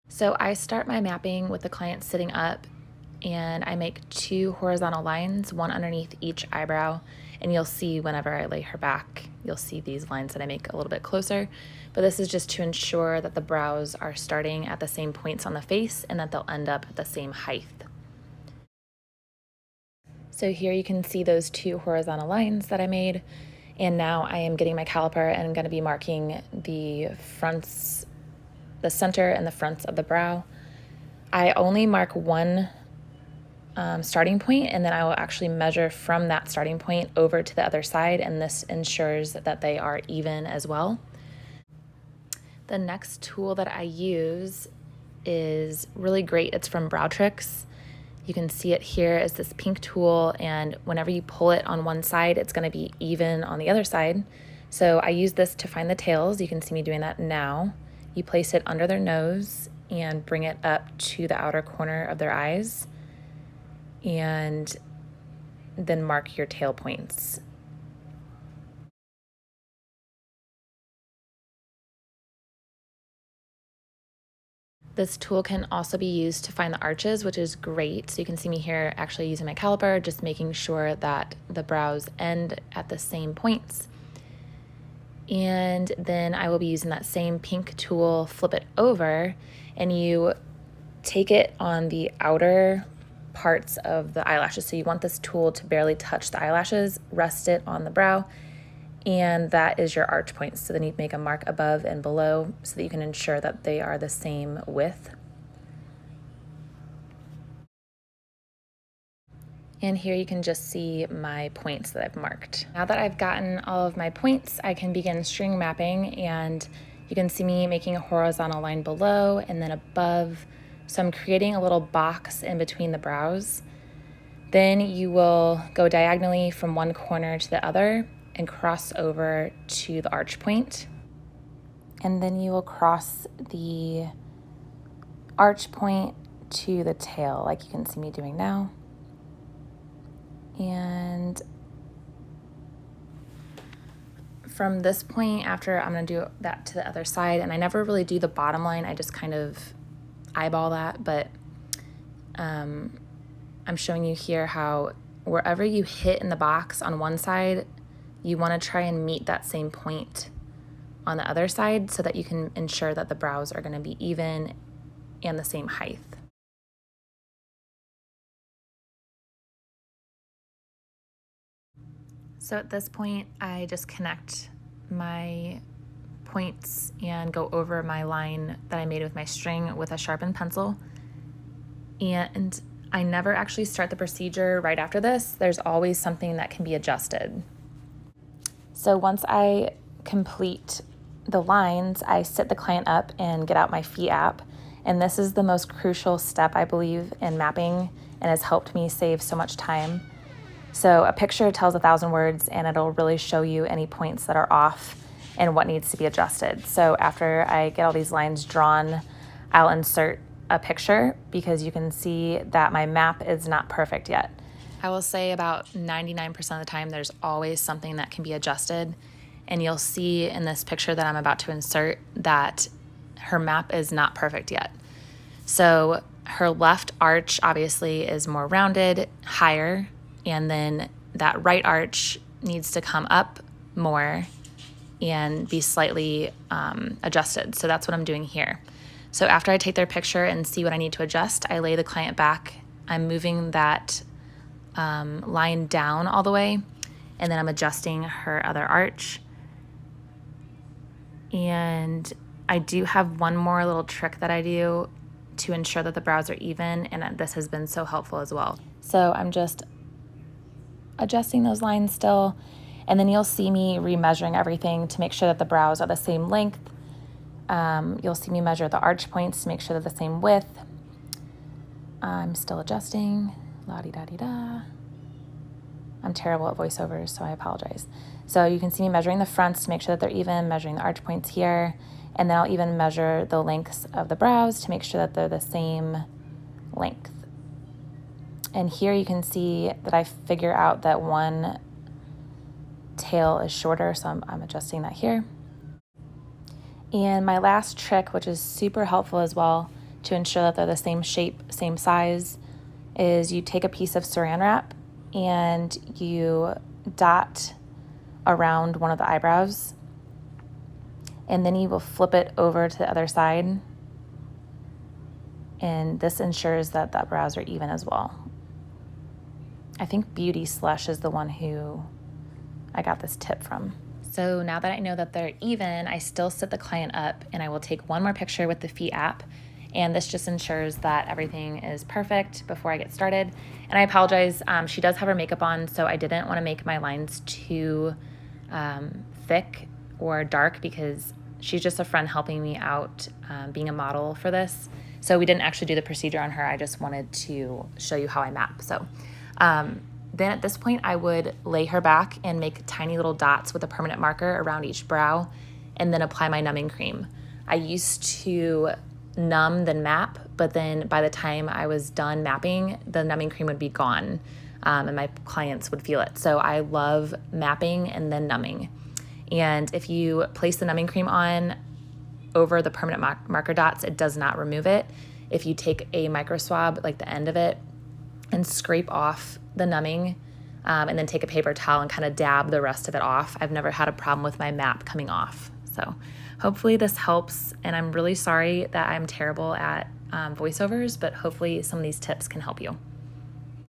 So I start my mapping with the client sitting up, and I make 2 horizontal lines, one underneath each eyebrow. And you'll see whenever I lay her back, you'll see these lines that I make a little bit closer. But this is just to ensure that the brows are starting at the same points on the face and that they'll end up at the same height. So here you can see those 2 horizontal lines that I made. And now I am getting my caliper and I'm going to be marking the fronts, the center and the fronts of the brow. I only mark one starting point, and then I will actually measure from that starting point over to the other side, and this ensures that they are even as well. The next tool that I use is really great. It's from Brow Tricks. You can see it here as this pink tool, and whenever you pull it on one side, it's going to be even on the other side. So I use this to find the tails. You can see me doing that now. You place it under their nose and bring it up to the outer corner of their eyes, and then mark your tail points. This tool can also be used to find the arches, which is great. So you can see me here actually using my caliper, just making sure that the brows end at the same points. And then I will be using that same pink tool, flip it over, and you take it on the outer parts of the eyelashes. So you want this tool to barely touch the eyelashes, rest it on the brow, and that is your arch points. So then you make a mark above and below so that you can ensure that they are the same width. And here you can just see my points that I've marked. Now that I've gotten all of my points, I can begin string mapping, and you can see me making a horizontal line below and then above. So I'm creating a little box in between the brows. Then you will go diagonally from one corner to the other and cross over to the arch point. And then you will cross the arch point to the tail, like you can see me doing now. And from this point, after, I'm going to do that to the other side, and I never really do the bottom line. I just kind of eyeball that, but I'm showing you here how wherever you hit in the box on one side, you want to try and meet that same point on the other side so that you can ensure that the brows are going to be even and the same height. So at this point, I just connect my points and go over my line that I made with my string with a sharpened pencil. And I never actually start the procedure right after this. There's always something that can be adjusted. So once I complete the lines, I sit the client up and get out my Feet app. And this is the most crucial step, I believe, in mapping, and has helped me save so much time. So a picture tells 1,000 words, and it'll really show you any points that are off and what needs to be adjusted. So after I get all these lines drawn, I'll insert a picture because you can see that my map is not perfect yet. I will say about 99% of the time there's always something that can be adjusted, and you'll see in this picture that I'm about to insert that her map is not perfect yet. So her left arch obviously is more rounded, higher, and then that right arch needs to come up more and be slightly adjusted. So that's what I'm doing here. So after I take their picture and see what I need to adjust, I lay the client back. I'm moving that line down all the way, and then I'm adjusting her other arch. And I do have one more little trick that I do to ensure that the brows are even, and this has been so helpful as well. So I'm just adjusting those lines still, and then you'll see me remeasuring everything to make sure that the brows are the same length. You'll see me measure the arch points to make sure they're the same width. I'm still adjusting. La-di-da-di-da. I'm terrible at voiceovers, so I apologize. So you can see me measuring the fronts to make sure that they're even, measuring the arch points here, and then I'll even measure the lengths of the brows to make sure that they're the same length. And here you can see that I figure out that one tail is shorter, so I'm adjusting that here. And my last trick, which is super helpful as well, to ensure that they're the same shape, same size, is you take a piece of saran wrap and you dot around one of the eyebrows, and then you will flip it over to the other side, and this ensures that the brows are even as well. I think Beauty Slush is the one who I got this tip from. So now that I know that they're even, I still sit the client up and I will take one more picture with the Feet app. And this just ensures that everything is perfect before I get started. And I apologize, she does have her makeup on, so I didn't want to make my lines too thick or dark because she's just a friend helping me out being a model for this. So we didn't actually do the procedure on her. I just wanted to show you how I map. So then at this point, I would lay her back and make tiny little dots with a permanent marker around each brow and then apply my numbing cream. I used to numb then map, but then by the time I was done mapping, the numbing cream would be gone and my clients would feel it. So I love mapping and then numbing. And if you place the numbing cream on over the permanent marker dots, it does not remove it. If you take a micro swab, like the end of it, and scrape off the numbing and then take a paper towel and kind of dab the rest of it off, I've never had a problem with my map coming off. So hopefully this helps, and I'm really sorry that I'm terrible at voiceovers, but hopefully some of these tips can help you.